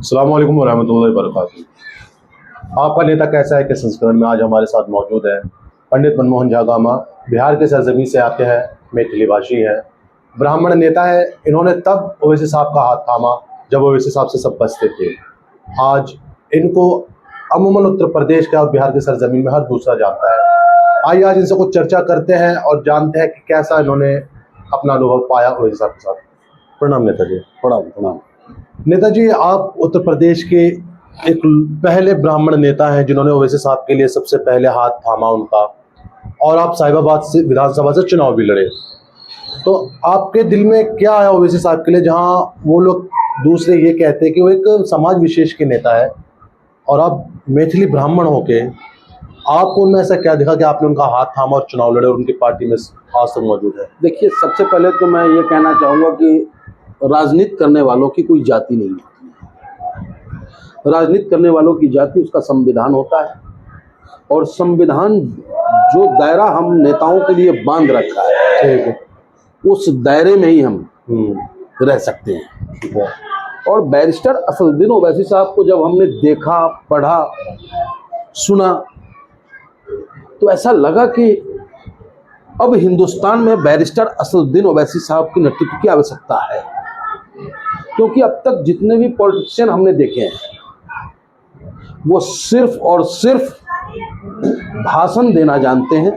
अस्सलाम वालेकुम वरहमतुल्लाहि वबरकातुहू। आपका नेता कैसा है के संस्करण में आज हमारे साथ मौजूद है पंडित मनमोहन झा गामा। बिहार के सरजमी से आते हैं, मैथिली भाषी हैं, ब्राह्मण नेता है। इन्होंने तब ओवैसी साहब का हाथ थामा जब ओवैसी साहब से सब बचते थे। आज इनको अमूमन उत्तर प्रदेश का और बिहार के सरजमीन में हर दूसरा जानता है। आइए आज इनसे कुछ चर्चा करते हैं और जानते हैं कि कैसा इन्होंने अपना अनुभव पाया ओवैसी साहब के साथ। प्रणाम नेताजी। प्रणाम। नेताजी, आप उत्तर प्रदेश के एक पहले ब्राह्मण नेता हैं जिन्होंने ओवैसी साहब के लिए सबसे पहले हाथ थामा उनका, और आप साहिबाबाद से विधानसभा से चुनाव भी लड़े। तो आपके दिल में क्या आया ओवैसी साहब के लिए, जहां वो लोग दूसरे ये कहते हैं कि वो एक समाज विशेष के नेता है और आप मैथिली ब्राह्मण होके आपको उनमें ऐसा क्या दिखा कि आपने उनका हाथ थामा और चुनाव लड़े और उनकी पार्टी में आज तक मौजूद है? देखिए, सबसे पहले तो मैं ये कहना चाहूँगा कि राजनीति करने वालों की कोई जाति नहीं होती। राजनीति करने वालों की जाति उसका संविधान होता है, और संविधान जो दायरा हम नेताओं के लिए बांध रखा है उस दायरे में ही हम रह सकते हैं। और बैरिस्टर असदुद्दीन ओवैसी साहब को जब हमने देखा, पढ़ा, सुना, तो ऐसा लगा कि अब हिंदुस्तान में बैरिस्टर असदुद्दीन ओवैसी साहब के नेतृत्व की आवश्यकता है। क्योंकि अब तक जितने भी पॉलिटिशियन हमने देखे हैं वो सिर्फ और सिर्फ भाषण देना जानते हैं,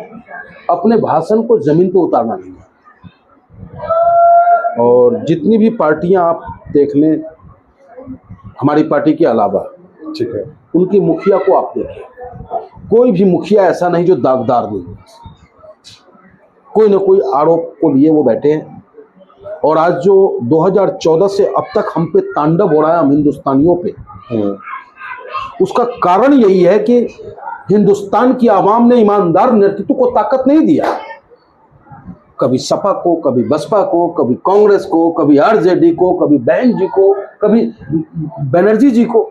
अपने भाषण को जमीन पर उतारना नहीं है। और जितनी भी पार्टियां आप देख लें, हमारी पार्टी के अलावा, ठीक है, उनकी मुखिया को आप देखें, कोई भी मुखिया ऐसा नहीं जो दागदार नहीं है। कोई ना कोई आरोप को लिए वो बैठे हैं। और आज जो 2014 से अब तक हम पे तांडव हो रहा है, हम हिंदुस्तानियों पे, उसका कारण यही है कि हिंदुस्तान की आवाम ने ईमानदार नेतृत्व को ताकत नहीं दिया। कभी सपा को, कभी बसपा को, कभी कांग्रेस को, कभी आरजेडी को, कभी बहन जी को, कभी बनर्जी जी को,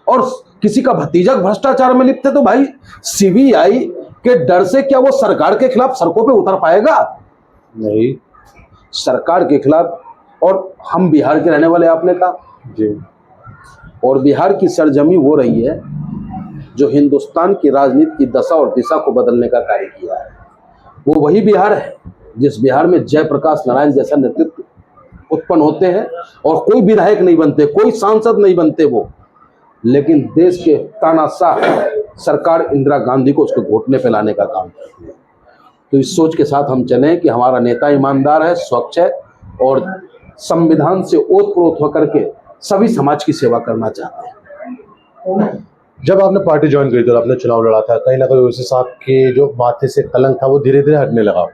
और किसी का भतीजा भ्रष्टाचार में लिप्त है तो भाई सीबीआई के डर से क्या वो सरकार के खिलाफ सड़कों पे उतर पाएगा? नहीं, सरकार के खिलाफ। और हम बिहार के रहने वाले, आपने कहा जी, और बिहार की सरजमी वो रही है जो हिंदुस्तान की राजनीति की दशा और दिशा को बदलने का कार्य किया है। वो वही बिहार है जिस बिहार में जयप्रकाश नारायण जैसा नेतृत्व उत्पन्न होते हैं और कोई विधायक नहीं बनते, कोई सांसद नहीं बनते वो, लेकिन देश के तानाशाह सरकार इंदिरा गांधी को उसके घोटने पे लाने का काम करती है। तो इस सोच के साथ हम चलें कि हमारा नेता ईमानदार है, स्वच्छ है और संविधान से ओतप्रोत होकर के सभी समाज की सेवा करना चाहते हैं। जब आपने पार्टी ज्वाइन करी थी और आपने चुनाव लड़ा था, कहीं ना कहीं ओवैसी साहब के जो माथे से कलंक था वो धीरे धीरे हटने लगा।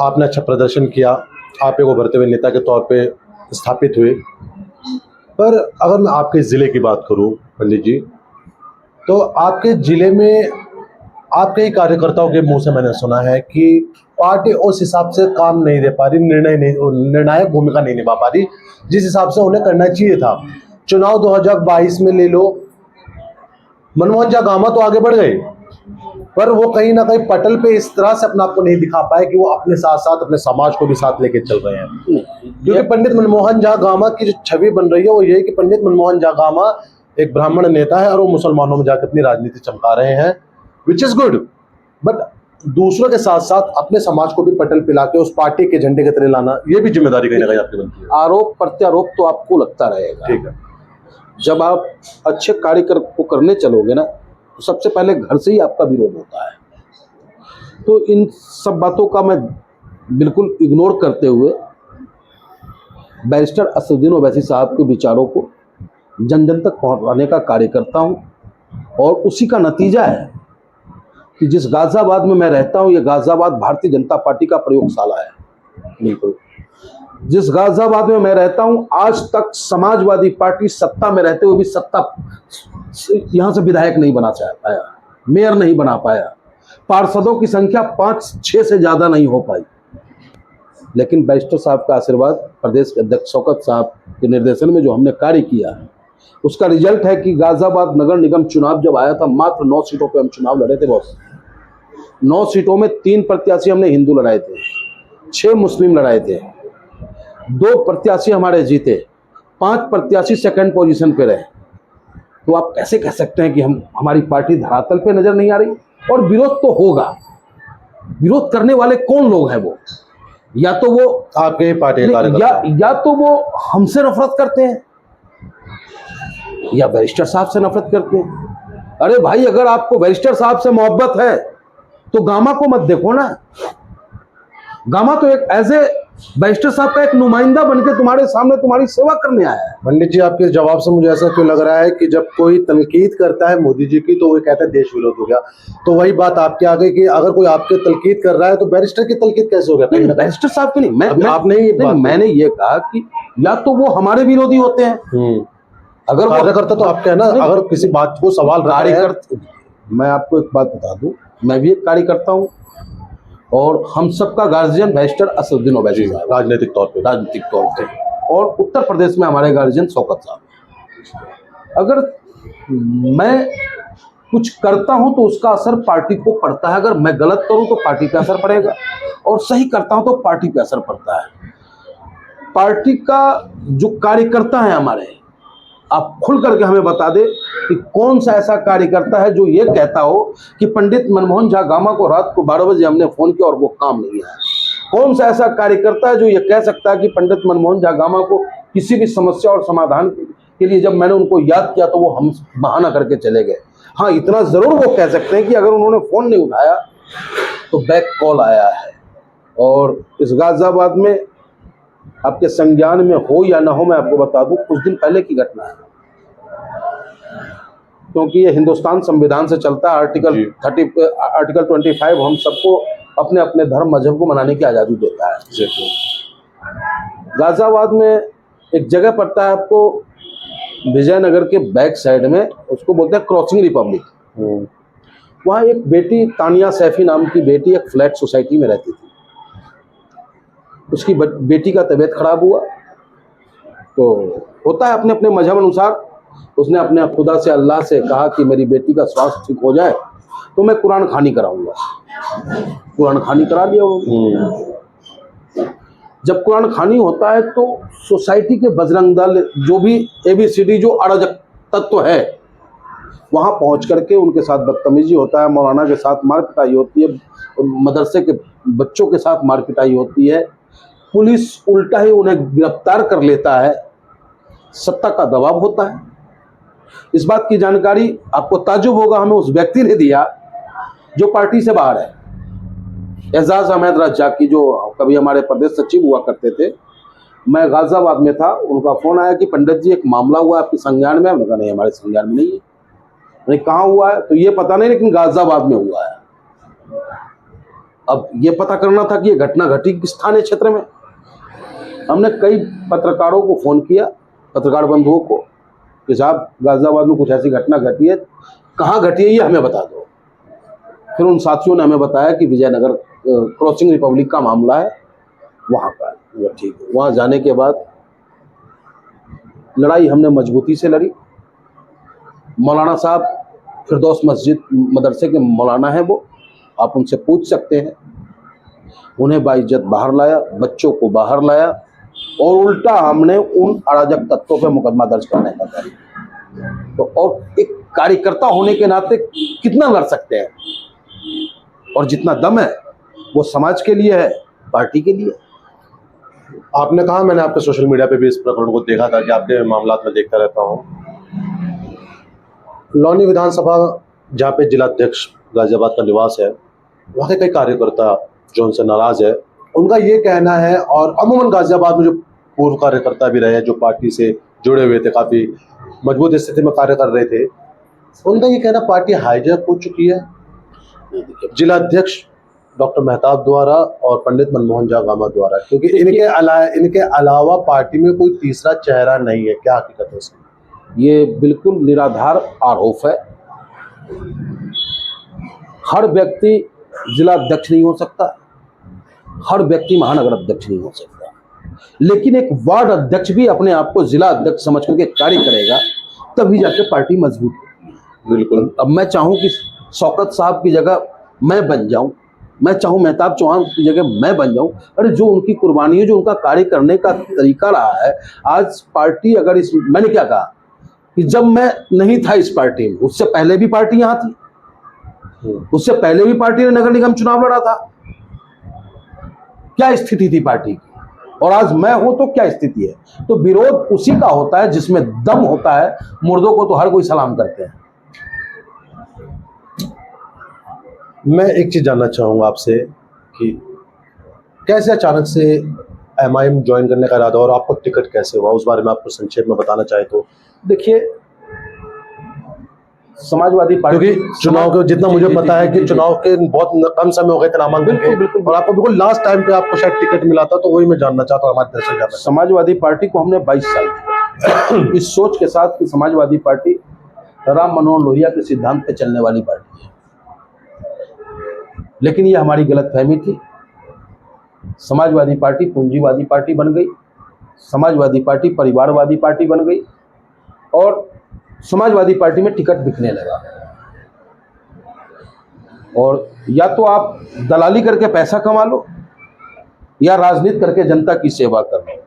आपने अच्छा प्रदर्शन किया, आप एक उभरते हुए नेता के तौर पे स्थापित हुए। पर अगर मैं आपके ज़िले की बात करूं पंडित जी, तो आपके ज़िले में आपके ही कार्यकर्ताओं के मुंह से मैंने सुना है कि पार्टी उस हिसाब से काम नहीं दे पा रही, निर्णायक भूमिका नहीं निभा पा रही जिस हिसाब से उन्हें करना चाहिए था। चुनाव 2022 में ले लो, मनमोहन झा गामा तो आगे बढ़ गए, पर वो कहीं ना कहीं पटल पे इस तरह से अपना आपको नहीं दिखा पाए कि वो अपने साथ साथ अपने समाज को भी साथ लेके चल रहे हैं। क्योंकि पंडित मनमोहन झा गामा की जो छवि बन रही है वो ये है कि पंडित मनमोहन झा गामा एक ब्राह्मण नेता है और वो मुसलमानों में जाकर अपनी राजनीति चमका रहे हैं, विच इज गुड। बट दूसरों के साथ साथ अपने समाज को भी पटल पिला के उस पार्टी के झंडे के तले लाना, ये भी जिम्मेदारी कहीं ना कहीं आपकी बनती है। आरोप प्रत्यारोप तो आपको लगता रहेगा, ठीक है। जब आप अच्छे कार्य को करने चलोगे ना, तो सबसे पहले घर से ही आपका विरोध होता है। तो इन सब बातों का मैं बिल्कुल इग्नोर करते हुए बैरिस्टर असदुद्दीन ओवैसी साहब के विचारों को जन जन तक पहुंचाने का कार्य करता हूं। और उसी का नतीजा है कि जिस गाजियाबाद में मैं रहता हूं, ये गाजियाबाद भारतीय जनता पार्टी का प्रयोगशाला है। बिल्कुल, जिस गाजियाबाद में मैं रहता हूं, आज तक समाजवादी पार्टी सत्ता में रहते हुए भी यहां से विधायक नहीं बना पाया, मेयर नहीं बना पाया, पार्षदों की संख्या 5-6 से ज्यादा नहीं हो पाई। लेकिन बैरिस्टर साहब का आशीर्वाद, प्रदेश के अध्यक्ष शौकत साहब के निर्देशन में जो हमने कार्य किया है, उसका रिजल्ट है कि गाजियाबाद नगर निगम चुनाव जब आया था, मात्र 9 सीटों पे हम चुनाव लड़े थे बॉस। 9 सीटों में 3 प्रत्याशी हमने हिंदू लड़ाए थे, 6 मुस्लिम लड़ाए थे, 2 प्रत्याशी हमारे जीते, 5 प्रत्याशी सेकंड पोजीशन पे रहे, तो आप कैसे कह सकते हैं कि हमारी पार्टी धरातल पे नजर नहीं आ रही? और विरोध तो होगा। विरोध करने वाले कौन लोग हैं? वो या तो वो आपके पार्टी के कार्यकर्ता, या तो वो हमसे नफरत करते हैं या बैरिस्टर साहब से नफरत करते हैं। अरे भाई, अगर आपको बैरिस्टर साहब से मोहब्बत है तो गामा को मत देखो ना। गामा तो एक एज ए बैरिस्टर साहब का एक नुमाइंदा बनकर तुम्हारे सामने तुम्हारी सेवा करने आया है। पंडित जी, आपके जवाब से मुझे ऐसा क्यों लग रहा है कि जब कोई तनकीद करता है मोदी जी की तो वो कहते हैं देश विरोध हो गया। तो वही बात आपके आगे कि अगर कोई आपके तनकीद कर रहा है तो बैरिस्टर की तनकीद कैसे हो गया? बैरिस्टर साहब की नहीं, मैंने ये कहा कि या तो वो हमारे विरोधी होते हैं, अगर कार्यकर्ता तो आपके है ना, अगर किसी बात को सवाल कार्यकर्ता। मैं आपको एक बात बता दूं, मैं भी एक कार्यकर्ता हूं और हम सबका गार्जियन बैरिस्टर असदुद्दीन ओवैसी साहब, राजनीतिक तौर पे, और उत्तर प्रदेश में हमारे गार्जियन शौकत साहब। अगर मैं कुछ करता हूं तो उसका असर पार्टी को पड़ता है। अगर मैं गलत करूं तो पार्टी पे असर पड़ेगा, और सही करता हूं तो पार्टी पे असर पड़ता है। पार्टी का जो कार्यकर्ता है हमारे, आप खुल करके हमें बता दे कि कौन सा ऐसा कार्यकर्ता है जो ये कहता हो कि पंडित मनमोहन झा गामा को रात को 12 बजे हमने फोन किया और वो काम नहीं आया। कौन सा ऐसा कार्यकर्ता है जो ये कह सकता है कि पंडित मनमोहन झा गामा को किसी भी समस्या और समाधान के लिए जब मैंने उनको याद किया तो वो हम बहाना करके चले गए। हाँ, इतना जरूर वो कह सकते हैं कि अगर उन्होंने फोन नहीं उठाया तो बैक कॉल आया है। और इस गाजियाबाद में आपके संज्ञान में हो या ना हो, मैं आपको बता दूं, कुछ दिन पहले की घटना है, क्योंकि ये हिंदुस्तान संविधान से चलता है। आर्टिकल 25 हम सबको अपने अपने धर्म मजहब को मनाने की आज़ादी देता है। गाजियाबाद में एक जगह पड़ता है आपको, विजयनगर के बैक साइड में, उसको बोलते हैं क्रॉसिंग रिपब्लिक। वहाँ एक बेटी, तानिया सैफी नाम की बेटी, एक फ्लैट सोसाइटी में रहती थी। उसकी बेटी का तबीयत खराब हुआ, तो होता है अपने अपने मजहब अनुसार, उसने अपने खुदा से, अल्लाह से कहा कि मेरी बेटी का स्वास्थ्य ठीक हो जाए तो मैं कुरान खानी कराऊंगा। कुरान खानी करा दिया वो। जब कुरान खानी होता है तो सोसाइटी के बजरंग दल, जो भी ABCD जो अराजक तत्व है, वहाँ पहुँच करके उनके साथ बदतमीजी होता है, मौलाना के साथ मार पिटाई होती है, मदरसे के बच्चों के साथ मार पिटाई होती है। पुलिस उल्टा ही उन्हें गिरफ्तार कर लेता है। सत्ता का दबाव होता है। इस बात की जानकारी आपको ताज्जुब होगा, हमें उस व्यक्ति ने दिया जो पार्टी से बाहर है, एजाज अहमद रज्जाकी, जो कभी हमारे प्रदेश सचिव हुआ करते थे। मैं गाजियाबाद में था, उनका फोन आया कि पंडित जी एक मामला हुआ आपके संज्ञान में। मैंने कहा नहीं, हमारे संज्ञान में नहीं है। मैंने कहाँ हुआ है तो ये पता नहीं, लेकिन गाजियाबाद में हुआ है। अब ये पता करना था कि ये घटना घटी किस थाने क्षेत्र में। हमने कई पत्रकारों को फोन किया, पत्रकार बंधुओं को, कि साहब गाजियाबाद में कुछ ऐसी घटना घटी है, कहाँ घटी है ये हमें बता दो। फिर उन साथियों ने हमें बताया कि विजयनगर क्रॉसिंग रिपब्लिक का मामला है, वहाँ का है। ठीक है, वहाँ जाने के बाद लड़ाई हमने मजबूती से लड़ी। मौलाना साहब फिरदौस मस्जिद मदरसे के मौलाना हैं वो, आप उनसे पूछ सकते हैं। उन्हें बाइज्जत बाहर लाया, बच्चों को बाहर लाया, और उल्टा हमने उन अराजक तत्वों पर मुकदमा दर्ज करने का किया। तो और एक कार्यकर्ता होने के नाते कितना लड़ सकते हैं, और जितना दम है वो समाज के लिए है, पार्टी के लिए। आपने कहा, मैंने आपके सोशल मीडिया पे भी इस प्रकरण को देखा था कि आपके मामला में देखता रहता हूँ। लौनी विधानसभा, जहाँ पे जिलाध्यक्ष गाजियाबाद का निवास है, वहाँ के कई कार्यकर्ता जो उनसे नाराज है, उनका ये कहना है, और अमूमन गाजियाबाद में जो पूर्व कार्यकर्ता भी रहे हैं जो पार्टी से जुड़े हुए थे, काफ़ी मजबूत स्थिति में कार्य कर रहे थे, उनका ये कहना पार्टी हाईजैक हो चुकी है जिलाध्यक्ष डॉक्टर मेहताब द्वारा और पंडित मनमोहन झा गामा द्वारा, क्योंकि इनके अलावा पार्टी में कोई तीसरा चेहरा नहीं है। क्या हकीकत है इसकी? ये बिल्कुल निराधार आरोप है। हर व्यक्ति जिला अध्यक्ष नहीं हो सकता, हर व्यक्ति महानगर अध्यक्ष नहीं हो सकता, लेकिन एक वार्ड अध्यक्ष भी अपने आप को जिला अध्यक्ष समझ करके कार्य करेगा, तभी जाके पार्टी मजबूत होती है। बिल्कुल। अब मैं चाहूं कि शौकत साहब की जगह मैं बन जाऊं, मैं चाहूँ मेहताब चौहान की जगह मैं बन जाऊं, अरे जो उनकी कुर्बानी है, जो उनका कार्य करने का तरीका रहा है, आज पार्टी अगर इस, मैंने क्या कहा कि जब मैं नहीं था इस पार्टी में, उससे पहले भी पार्टी यहाँ थी, उससे पहले भी पार्टी ने नगर निगम चुनाव लड़ा था, क्या स्थिति थी पार्टी की, और आज मैं हूं तो क्या स्थिति है। तो विरोध उसी का होता है जिसमें दम होता है, मुर्दों को तो हर कोई सलाम करते हैं। मैं एक चीज़ जानना चाहूँगा आपसे कि कैसे अचानक से एमआईएम ज्वाइन करने का इरादा और आपको टिकट कैसे हुआ, उस बारे में आपको संक्षेप में बताना चाहे तो। देखिए, समाजवादी पार्टी, क्योंकि चुनाव के जितना मुझे पता है कि चुनाव के बहुत कम समय हो गए थे नामांकन के, बिल्कुल, और आपको बिल्कुल लास्ट टाइम पे आपको शायद टिकट मिला था, तो वही मैं जानना चाहता हूँ हमारे दर्शक जानना चाहते समाजवादी पार्टी को हमने 22 साल इस सोच के साथ कि समाजवादी पार्टी राम मनोहर लोहिया के सिद्धांत पे चलने वाली पार्टी है, लेकिन ये हमारी गलतफहमी थी। समाजवादी पार्टी पूंजीवादी पार्टी बन गई, समाजवादी पार्टी परिवारवादी पार्टी बन गई, और समाजवादी पार्टी में टिकट बिकने लगा। और या तो आप दलाली करके पैसा कमा लो, या राजनीति करके जनता की सेवा कर लो।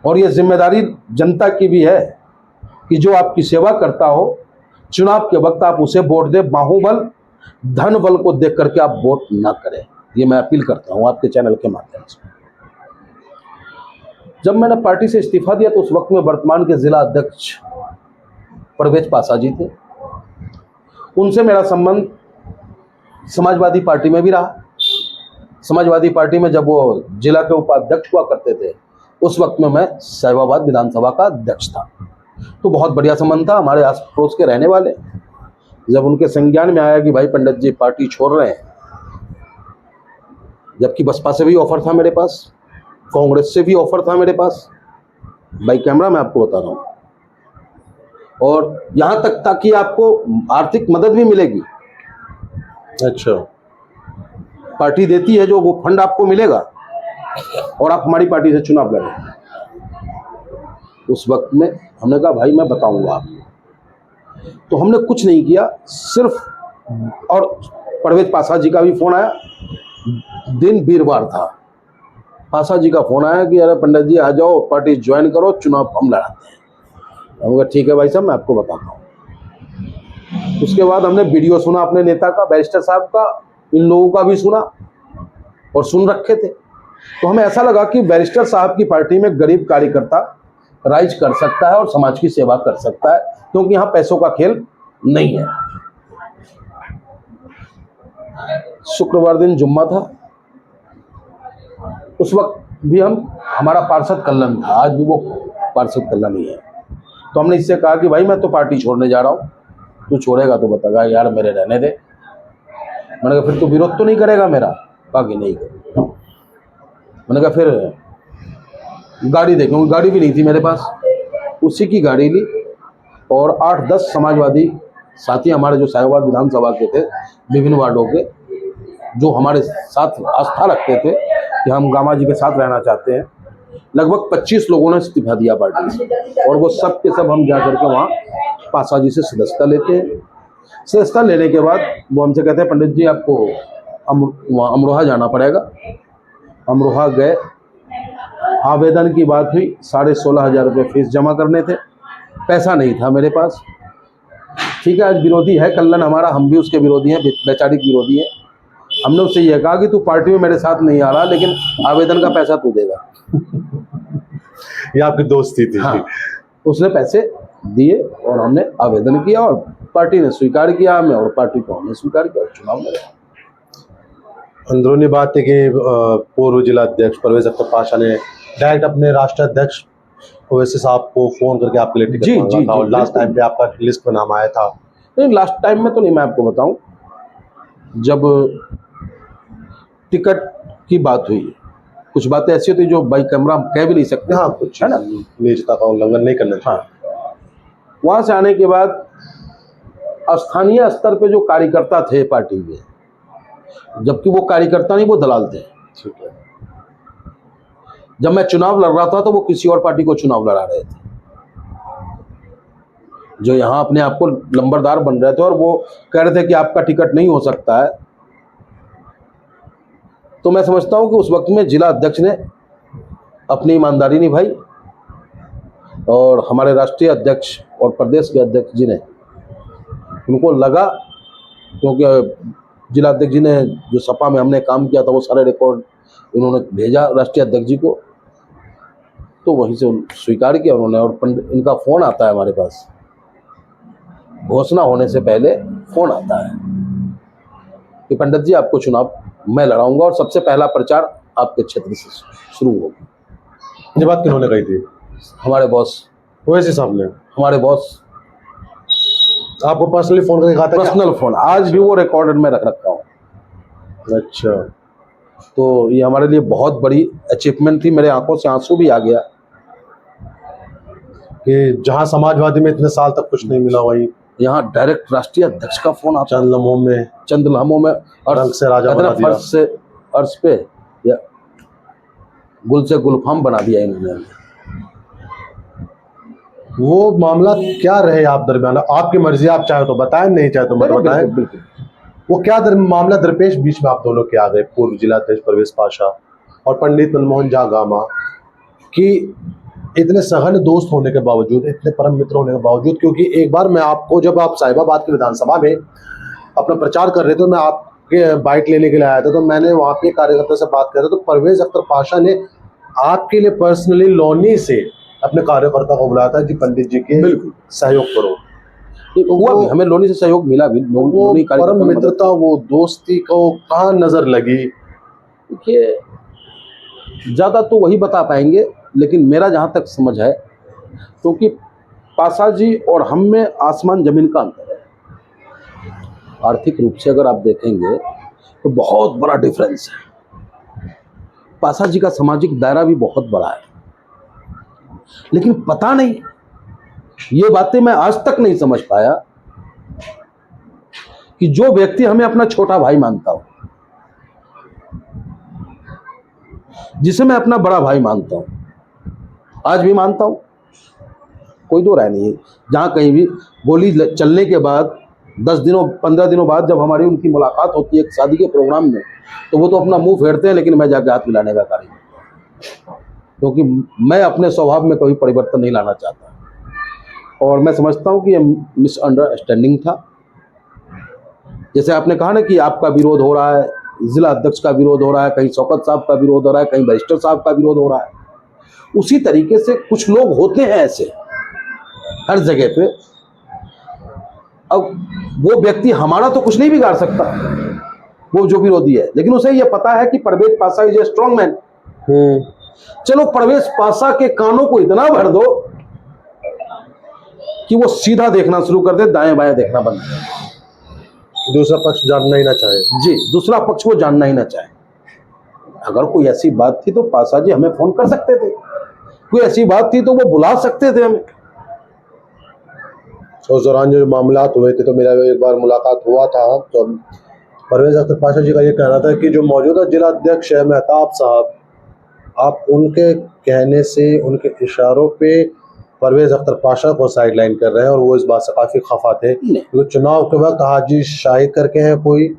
और ये जिम्मेदारी जनता की भी है कि जो आपकी सेवा करता हो, चुनाव के वक्त आप उसे वोट दे, बाहुबल धन बल को देख करके आप वोट ना करें। ये मैं अपील करता हूं आपके चैनल के माध्यम से। जब मैंने पार्टी से इस्तीफा दिया तो उस वक्त में वर्तमान के जिला अध्यक्ष परवेज पासा जी थे। उनसे मेरा संबंध समाजवादी पार्टी में भी रहा। समाजवादी पार्टी में जब वो जिला के उपाध्यक्ष हुआ करते थे, उस वक्त में मैं साहिबाबाद विधानसभा का अध्यक्ष था, तो बहुत बढ़िया संबंध था। हमारे आस पड़ोस के रहने वाले, जब उनके संज्ञान में आया कि भाई पंडित जी पार्टी छोड़ रहे हैं, जबकि बसपा से भी ऑफर था मेरे पास, कांग्रेस से भी ऑफर था मेरे पास, बाई कैमरा मैं आपको बता रहा हूँ, और यहाँ तक ताकि आपको आर्थिक मदद भी मिलेगी। अच्छा, पार्टी देती है जो वो फंड आपको मिलेगा, और आप हमारी पार्टी से चुनाव लड़ें। उस वक्त में हमने कहा भाई मैं बताऊंगा आपको, तो हमने कुछ नहीं किया सिर्फ। और परवेज पासा जी का भी फोन आया, दिन वीरवार था, पासा जी का फोन आया कि अरे पंडित जी आ जाओ, पार्टी ज्वाइन करो, चुनाव हम लड़ाते हैं। हमने कहा ठीक है भाई साहब, मैं आपको बताता हूँ। उसके बाद हमने वीडियो सुना अपने नेता का, बैरिस्टर साहब का, इन लोगों का भी सुना, और सुन रखे थे। तो हमें ऐसा लगा कि बैरिस्टर साहब की पार्टी में गरीब कार्यकर्ता राइज कर सकता है और समाज की सेवा कर सकता है, क्योंकि यहाँ पैसों का खेल नहीं है। शुक्रवार दिन जुम्मा था, उस वक्त भी हमारा पार्षद कल्याण था, आज भी वो पार्षद कल्याण नहीं है। तो हमने इससे कहा कि भाई मैं तो पार्टी छोड़ने जा रहा हूँ, तू छोड़ेगा तो बताएगा यार मेरे रहने दे। मैंने कहा फिर तू विरोध तो नहीं करेगा मेरा? कहा कि नहीं करेगा। मैंने कहा फिर गाड़ी देखूंगी, गाड़ी भी नहीं थी मेरे पास, उसी की गाड़ी ली, और 8-10 समाजवादी साथी हमारे जो साहिबाबाद विधानसभा के थे, विभिन्न वार्डों के, जो हमारे साथ आस्था रखते थे कि हम गामा जी के साथ रहना चाहते हैं, लगभग 25 लोगों ने इस्तीफा दिया पार्टी से, और वो सब के सब हम जा करके वहाँ पासा जी से सदस्यता लेते हैं। सदस्यता लेने के बाद वो हमसे कहते हैं पंडित जी आपको वहाँ अमरोहा जाना पड़ेगा। अमरोहा गए, आवेदन की बात हुई, 16,500 रुपये फीस जमा करने थे, पैसा नहीं था मेरे पास। ठीक है, आज विरोधी है कल्याण हमारा, हम भी उसके विरोधी हैं, वैचारिक विरोधी हैं। हमने उससे यह कहा कि तू पार्टी में मेरे साथ नहीं आ रहा, लेकिन आवेदन का पैसा तू देगा। ये आपकी दोस्ती थी? हाँ, उसने पैसे दिए और हमने आवेदन किया, और पार्टी ने स्वीकार किया हमें, और पार्टी को हमने स्वीकार किया और चुनाव लड़ा। अंदरूनी बात है कि पूर्व जिला अध्यक्ष परवेज अख्तर पाशा ने डायरेक्ट अपने राष्ट्रीय अध्यक्ष ओवैसी साहब को फोन करके आपके लिए टिकट मांगा था, और लास्ट टाइम पे आपका लिस्ट में नाम आया था। नहीं, लास्ट टाइम में तो नहीं, मैं आपको बताऊं, जब टिकट की बात हुई, कुछ बातें ऐसी होती जो बाई कैमरा कह भी नहीं सकते। हाँ, कुछ है ना, निजता का उल्लंघन नहीं करना चाहिए। हाँ, वहां से आने के बाद स्थानीय स्तर पे जो कार्यकर्ता थे पार्टी के, जबकि वो कार्यकर्ता नहीं, वो दलाल थे। ठीक है। जब मैं चुनाव लड़ रहा था तो वो किसी और पार्टी को चुनाव लड़ा रहे थे, जो यहाँ अपने आप को लंबरदार बन रहे थे, और वो कह रहे थे कि आपका टिकट नहीं हो सकता है। तो मैं समझता हूँ कि उस वक्त में जिला अध्यक्ष ने अपनी ईमानदारी निभाई और हमारे राष्ट्रीय अध्यक्ष और प्रदेश के अध्यक्ष जी ने, उनको लगा, क्योंकि जिला अध्यक्ष जी ने जो सपा में हमने काम किया था वो सारे रिकॉर्ड उन्होंने भेजा राष्ट्रीय अध्यक्ष जी को, तो वहीं से स्वीकार किया उन्होंने। और इनका फ़ोन आता है हमारे पास, घोषणा होने से पहले फ़ोन आता है कि पंडित जी आपको चुनाव मैं लड़ाऊंगा और सबसे पहला प्रचार आपके क्षेत्र से शुरू होगा। ये बात किन्होंने कही थी? हमारे बॉस, ओवैसी साहब ने? हमारे बॉस आपको पर्सनली फोन करके कहा था? पर्सनल फ़ोन, आज भी वो रिकॉर्डेड में रख रखा हूँ। अच्छा, तो ये हमारे लिए बहुत बड़ी अचीवमेंट थी। मेरे आंखों से आंसू भी आ गया कि जहां समाजवादी में इतने साल तक कुछ नहीं मिला, वहीं यहाँ डायरेक्ट राष्ट्रीय अध्यक्ष का फोन आता, चंद लम्हों में अर्श से राजा बना दिया, फर्श से अर्श पे या गुल से गुलफाम बना दिया इन्होंने। वो मामला क्या रहे आप दरमियान? आपकी मर्जी, आप चाहे तो बताएं, नहीं चाहे तो मत बताएं। बिल्कुल। वो क्या मामला दरपेश बीच में आप दोनों के आ गए, पूर्व जिलाध्यक्ष परवेज पाशा और पंडित मनमोहन झा गामा, कि इतने सघन दोस्त होने के बावजूद, इतने परम मित्र होने के बावजूद, क्योंकि एक बार मैं आपको, जब आप साहिबाबाद की विधानसभा में अपना प्रचार कर रहे थे, मैं आपके बाइट लेने के लिए आया था, तो मैंने वहाँ पे कार्यकर्ता से बात कर रहा था, तो परवेज अख्तर पाशा ने आपके लिए पर्सनली लोनी से अपने कार्यकर्ता को बुलाया था कि पंडित जी के सहयोग करो। हुआ भी, हमें लोनी से सहयोग मिला भी। वो परम मित्रता, वो दोस्ती को कहाँ नजर लगी? देखिए, ज़्यादा तो वही बता पाएंगे, लेकिन मेरा जहाँ तक समझ है, क्योंकि पाशा जी और हम में आसमान जमीन का अंतर है। आर्थिक रूप से अगर आप देखेंगे तो बहुत बड़ा डिफरेंस है। पाशा जी का सामाजिक दायरा भी बहुत बड़ा है, लेकिन पता नहीं, ये बातें मैं आज तक नहीं समझ पाया कि जो व्यक्ति हमें अपना छोटा भाई मानता हो, जिसे मैं अपना बड़ा भाई मानता हूं, आज भी मानता हूं, कोई दो राय नहीं है, जहां कहीं भी गोली चलने के बाद 10 दिनों 15 दिनों बाद जब हमारी उनकी मुलाकात होती है एक शादी के प्रोग्राम में, तो वो तो अपना मुंह फेरते हैं, लेकिन मैं जाके हाथ मिलाने का कार्य, क्योंकि मैं अपने स्वभाव में कोई परिवर्तन नहीं लाना चाहता। और मैं समझता हूं कि ये मिसअंडरस्टैंडिंग था। जैसे आपने कहा ना कि आपका विरोध हो रहा है, जिला अध्यक्ष का विरोध हो रहा है, कहीं शौकत साहब का विरोध हो रहा है, कहीं बैरिस्टर साहब का विरोध हो रहा है, उसी तरीके से कुछ लोग होते हैं ऐसे हर जगह पे। अब वो व्यक्ति हमारा तो कुछ नहीं बिगाड़ सकता, वो जो विरोधी है, लेकिन उसे ये पता है कि Parvez Pasha is a strong man. चलो, परवेज पाशा के कानों को इतना भर दो कि वो सीधा देखना शुरू कर दे, दाएं बाएं देखना बंद कर दे, दूसरा पक्ष जानना ही ना चाहे। जी, दूसरा पक्ष को जानना ही ना चाहे। अगर कोई ऐसी बात थी तो पाशा जी हमें फोन कर सकते थे, कोई ऐसी बात थी तो वो बुला सकते थे हमें। उस दौरान जो मामलात हुए थे, तो मेरा एक बार मुलाकात हुआ था, तो परवेज अख्तर पाशा जी का ये कहना था कि जो मौजूदा जिला अध्यक्ष है मेहताब साहब, आप उनके कहने से, उनके इशारों पे परवेज अख्तर पाशा को साइडलाइन कर रहे हैं, और वो इस बात से काफ़ी खफा थे क्योंकि चुनाव के वक्त हाजी शाहिद करके हैं कोई,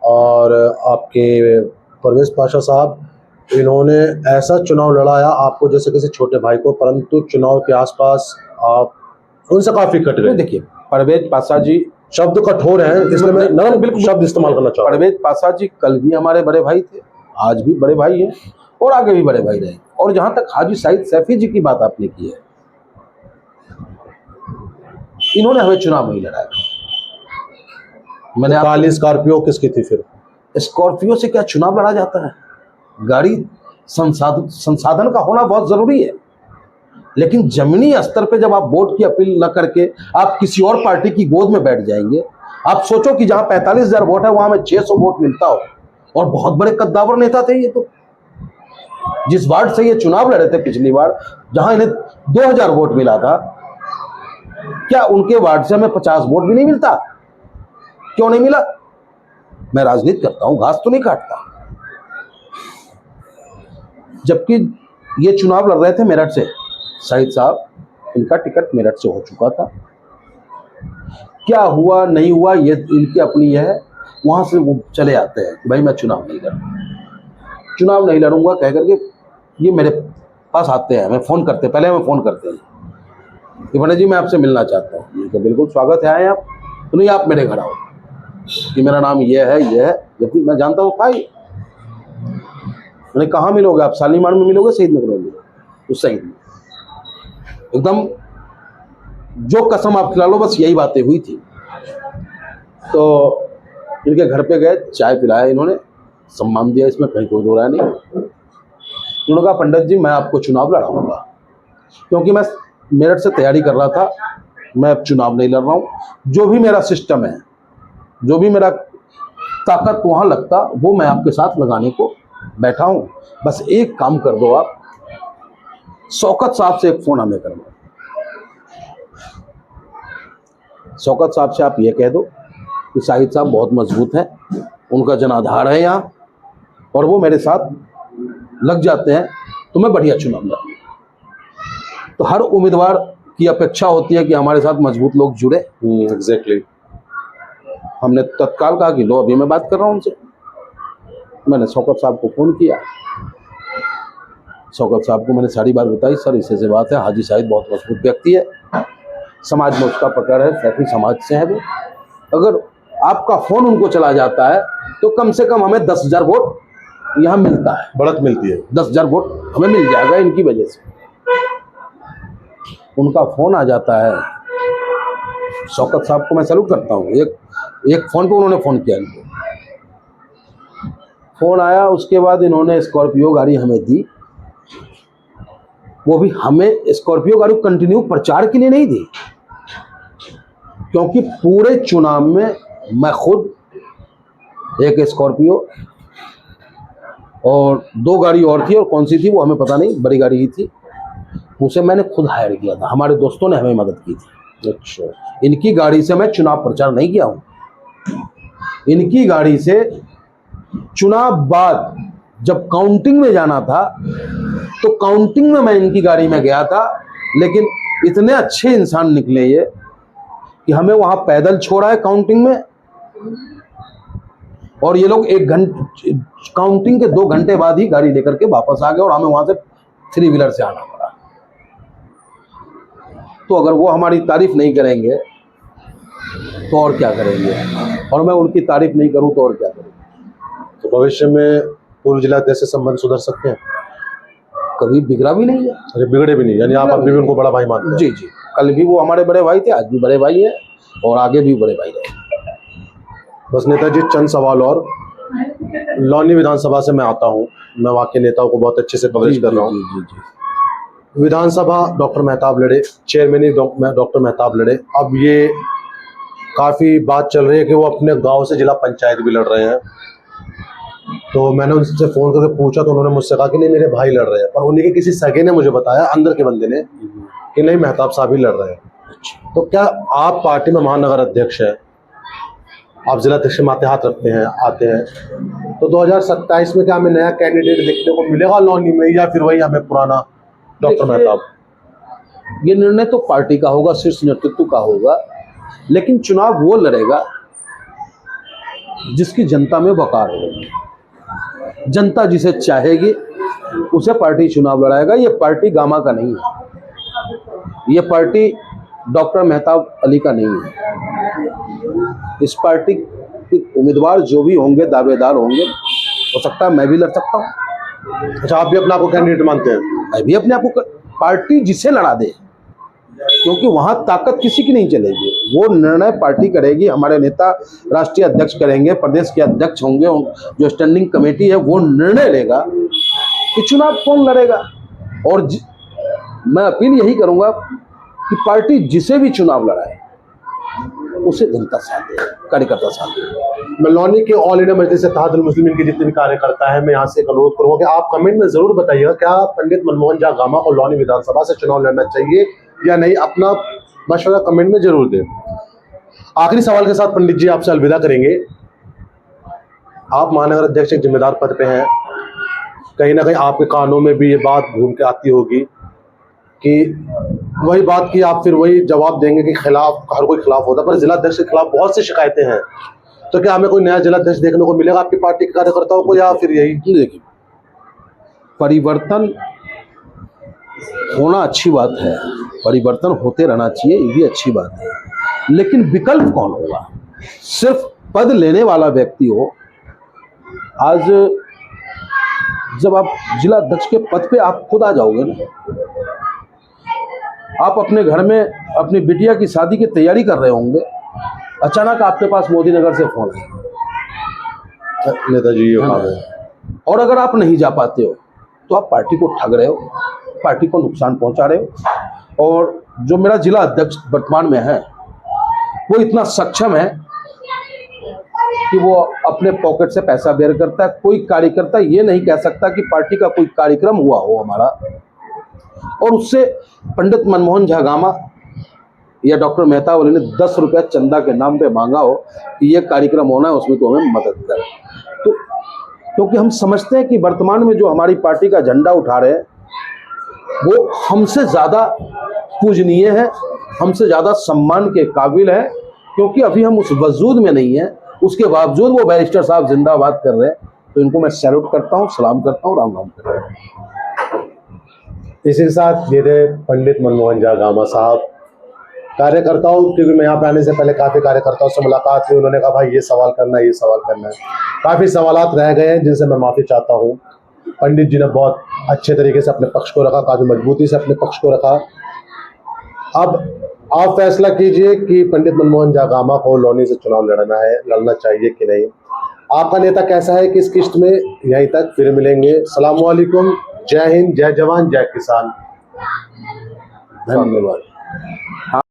और आपके परवेज पाशा साहब, इन्होंने ऐसा चुनाव लड़ाया आपको जैसे किसी छोटे भाई को, परंतु चुनाव के आसपास आप उनसे काफ़ी कट गए। देखिए, परवेज पाशा जी शब्द कठोर हैं, इसलिए मैं नरम बिल्कुल शब्द इस्तेमाल करना चाहूँ। परवेज पाशा जी कल भी हमारे बड़े भाई थे, आज भी बड़े भाई हैं, और आगे भी बड़े भाई रहे। और जहां तक हाजी शाहिद सैफी जी की बात आपने की है, इन्होंने हमें चुनाव नहीं लड़ाया। मैंने काली स्कॉर्पियो किसकी थी फिर? स्कॉर्पियो से क्या चुनाव लड़ा जाता है? गाड़ी संसाधन का होना बहुत जरूरी है, लेकिन जमीनी स्तर पे जब आप वोट की अपील न करके आप किसी और पार्टी की गोद में बैठ जाएंगे, आप सोचो कि जहां 45,000 वोट है वहां में 600 वोट मिलता हो, और बहुत बड़े कद्दावर नेता थे ये तो। जिस वार्ड से ये चुनाव लड़े थे पिछली बार, जहां इन्हें 2000 वोट मिला था, क्या उनके वार्ड से हमें 50 वोट भी नहीं मिलता? क्यों नहीं मिला? मैं राजनीति करता हूं, घास तो नहीं काटता। जबकि ये चुनाव लड़ रहे थे मेरठ से, शाहिद साहब, इनका टिकट मेरठ से हो चुका था। क्या हुआ नहीं हुआ ये इनकी अपनी है, वहां से वो चले आते हैं कि भाई मैं चुनाव नहीं लड़। चुनाव नहीं लड़ूंगा कह करके ये मेरे पास आते हैं, मैं फ़ोन करते, पहले हमें फ़ोन करते हैं कि पंडित जी मैं आपसे मिलना चाहता हूँ। मैं कहा बिल्कुल स्वागत है, आए आप। तो नहीं, आप मेरे घर आओ कि मेरा नाम ये है, जबकि मैं जानता हूँ था ही। मैंने कहाँ मिलोगे आप, शालीमार में मिलोगे, शहीद नगर में मिलोगे? उस शहीद में एकदम जो कसम आप खिला लो, बस यही बातें हुई थी। तो इनके घर पे गए, चाय पिलाया इन्होंने, सम्मान दिया, इसमें कहीं कोई दो राय नहीं। उन्होंने कहा पंडित जी मैं आपको चुनाव लड़ाऊंगा, क्योंकि मैं मेरठ से तैयारी कर रहा था, मैं अब चुनाव नहीं लड़ रहा हूँ। जो भी मेरा सिस्टम है, जो भी मेरा ताकत वहाँ लगता, वो मैं आपके साथ लगाने को बैठा हूँ। बस एक काम कर दो आप, शौकत साहब से एक फ़ोन हमें करना। शौकत साहब से आप ये कह दो कि शाहिद साहब बहुत मजबूत हैं, उनका जनाधार है यहाँ, और वो मेरे साथ लग जाते हैं तो मैं बढ़िया चुनाव लड़ूंगा। तो हर उम्मीदवार की अपेक्षा होती है कि हमारे साथ मजबूत लोग जुड़े। एग्जैक्टली। हमने तत्काल कहा कि लो अभी मैं बात कर रहा हूँ उनसे। मैंने शौकत साहब को फ़ोन किया, शौकत साहब को मैंने सारी बात बताई, सर ऐसे बात है, हाजी शाहिद बहुत मजबूत व्यक्ति है, समाज में उसका पकड़ है, सैफी समाज से है वो, अगर आपका फ़ोन उनको चला जाता है तो कम से कम हमें 10,000 वोट यहाँ मिलता है, बढ़त मिलती है, 10,000 वोट हमें मिल जाएगा इनकी वजह से। उनका फ़ोन आ जाता है, शौकत साहब को मैं सैल्यूट करता हूँ, एक फ़ोन पे उन्होंने फ़ोन किया इनको, फ़ोन आया, उसके बाद इन्होंने स्कॉर्पियो गाड़ी हमें दी। वो भी हमें स्कॉर्पियो गाड़ी कंटिन्यू प्रचार के लिए नहीं दी, क्योंकि पूरे चुनाव में मैं खुद एक स्कॉर्पियो और 2 गाड़ी और थी, और कौन सी थी वो हमें पता नहीं, बड़ी गाड़ी ही थी, उसे मैंने खुद हायर किया था, हमारे दोस्तों ने हमें मदद की थी। अच्छा, इनकी गाड़ी से मैं चुनाव प्रचार नहीं किया हूँ, इनकी गाड़ी से चुनाव बाद जब काउंटिंग में जाना था तो काउंटिंग में मैं इनकी गाड़ी में गया था, लेकिन इतने अच्छे इंसान निकले ये कि हमें वहां पैदल छोड़ा है काउंटिंग में, और ये लोग 1 घंटे काउंटिंग के 2 घंटे बाद ही गाड़ी लेकर के वापस आ गए, और हमें वहां से 3 व्हीलर से आना पड़ा। तो अगर वो हमारी तारीफ नहीं करेंगे तो और क्या करेंगे, और मैं उनकी तारीफ नहीं करूं तो और क्या करेंगे। तो भविष्य में पूर्व जिला अध्यक्ष से संबंध सुधर सकते हैं? कभी बिगड़ा भी नहीं है। अरे बिगड़े भी नहीं, यानी आप अभी भी उनको बड़ा भाई मानते हैं? जी जी, कल भी वो हमारे बड़े भाई थे, आज भी बड़े भाई हैं, और आगे भी बड़े भाई रहे। बस नेताजी चंद सवाल और, लौनी विधानसभा से मैं आता हूँ, मैं वहाँ के नेताओं को बहुत अच्छे से कवरेज कर रहा हूँ। विधानसभा डॉक्टर मेहताब लड़े, चेयरमैन ही डॉक्टर मेहताब लड़े, अब ये काफ़ी बात चल रही है कि वो अपने गांव से जिला पंचायत भी लड़ रहे हैं। तो मैंने उनसे फ़ोन करके पूछा तो उन्होंने मुझसे कहा कि नहीं मेरे भाई लड़ रहे हैं, पर उन्हीं के किसी सगे ने मुझे बताया, अंदर के बंदे ने, कि नहीं मेहताब साहब ही लड़ रहे हैं। तो क्या आप पार्टी में महानगर अध्यक्ष है, आप जिला अध्यक्ष माथे हाथ रखते हैं, आते हैं, तो 2027 में क्या हमें नया कैंडिडेट देखने को मिलेगा लौनी में, या फिर वही हमें पुराना डॉक्टर मेहताब? ये निर्णय तो पार्टी का होगा, शीर्ष नेतृत्व का होगा, लेकिन चुनाव वो लड़ेगा जिसकी जनता में वकार होगी, जनता जिसे चाहेगी उसे पार्टी चुनाव लड़ाएगा। ये पार्टी गामा का नहीं है, ये पार्टी डॉक्टर मेहताब अली का नहीं है। इस पार्टी के उम्मीदवार जो भी होंगे, दावेदार होंगे, हो सकता है मैं भी लड़ सकता हूँ। अच्छा, आप भी अपने आप को कैंडिडेट मानते हैं? मैं भी अपने आप को, पार्टी जिसे लड़ा दे, क्योंकि वहां ताकत किसी की नहीं चलेगी, वो निर्णय पार्टी करेगी, हमारे नेता राष्ट्रीय अध्यक्ष करेंगे, प्रदेश के अध्यक्ष होंगे, जो स्टैंडिंग कमेटी है वो निर्णय लेगा कि चुनाव कौन लड़ेगा। और मैं अपील यही करूंगा कि पार्टी जिसे भी चुनाव लड़ाए उसे जनता साथ दे, कार्यकर्ता साथ दे। मैं लौनी के ऑल इंडिया मजलिस इत्तेहादुल मुस्लिमीन के जितने भी कार्यकर्ता है, मैं यहाँ से एक अनुरोध करूँगा कि आप कमेंट में जरूर बताइएगा क्या पंडित मनमोहन झा गामा को लौनी विधानसभा से चुनाव लड़ना चाहिए या नहीं, अपना मशवरा कमेंट में जरूर दें। आखिरी सवाल के साथ पंडित जी आपसे अलविदा करेंगे। आप महानगर अध्यक्ष एक जिम्मेदार पद पे हैं, कहीं ना कहीं आपके कानों में भी ये बात घूम के आती होगी कि वही बात की आप फिर वही जवाब देंगे कि खिलाफ, हर कोई खिलाफ होता है, पर जिला अध्यक्ष के खिलाफ बहुत सी शिकायतें हैं, तो क्या हमें कोई नया जिला अध्यक्ष देखने को मिलेगा आपकी पार्टी के कार्यकर्ताओं को, या फिर यही? देखिए, परिवर्तन होना अच्छी बात है, परिवर्तन होते रहना चाहिए, ये भी अच्छी बात है, लेकिन विकल्प कौन होगा? सिर्फ पद लेने वाला व्यक्ति हो। आज जब आप जिला अध्यक्ष के पद पे आप खुद आ जाओगे ना, आप अपने घर में अपनी बिटिया की शादी की तैयारी कर रहे होंगे, अचानक आपके पास मोदी नगर से फोन आया, नेताजी ये काम है, और अगर आप नहीं जा पाते हो तो आप पार्टी को ठग रहे हो, पार्टी को नुकसान पहुंचा रहे हो। और जो मेरा जिला अध्यक्ष वर्तमान में है वो इतना सक्षम है कि वो अपने पॉकेट से पैसा बेयर करता है। कोई कार्यकर्ता ये नहीं कह सकता कि पार्टी का कोई कार्यक्रम हुआ हो हमारा और उससे पंडित मनमोहन झा गामा या डॉक्टर मेहता वाले ने 10 रुपया चंदा के नाम पे मांगा हो कि ये कार्यक्रम होना है, उसमें तो हमें मदद करें। तो क्योंकि हम समझते हैं कि वर्तमान में जो हमारी पार्टी का झंडा उठा रहे हैं वो हमसे ज़्यादा पूजनीय है, हमसे ज़्यादा सम्मान के काबिल है, क्योंकि अभी हम उस वजूद में नहीं है, उसके बावजूद वो बैरिस्टर साहब जिंदाबाद कर रहे हैं। तो इनको मैं सैल्यूट करता हूँ, सलाम करता हूँ, राम राम करता हूँ। इसी के साथ ये थे पंडित मनमोहन झा गामा साहब। कार्यकर्ताओं, क्योंकि मैं यहाँ पे आने से पहले काफ़ी कार्यकर्ताओं से मुलाकात हुई, उन्होंने कहा भाई ये सवाल करना है, ये सवाल करना है। काफ़ी सवालात रह गए हैं जिनसे मैं माफ़ी चाहता हूँ। पंडित जी ने बहुत अच्छे तरीके से अपने पक्ष को रखा, काफ़ी मजबूती से अपने पक्ष को रखा। अब आप फैसला कीजिए कि पंडित मनमोहन झा गामा को लौनी से चुनाव लड़ना चाहिए कि नहीं। आपका नेता कैसा है किस किस्त में? यहीं तक, फिर मिलेंगे। अस्सलाम वालेकुम, जय हिंद, जय जवान, जय किसान, धन्यवाद।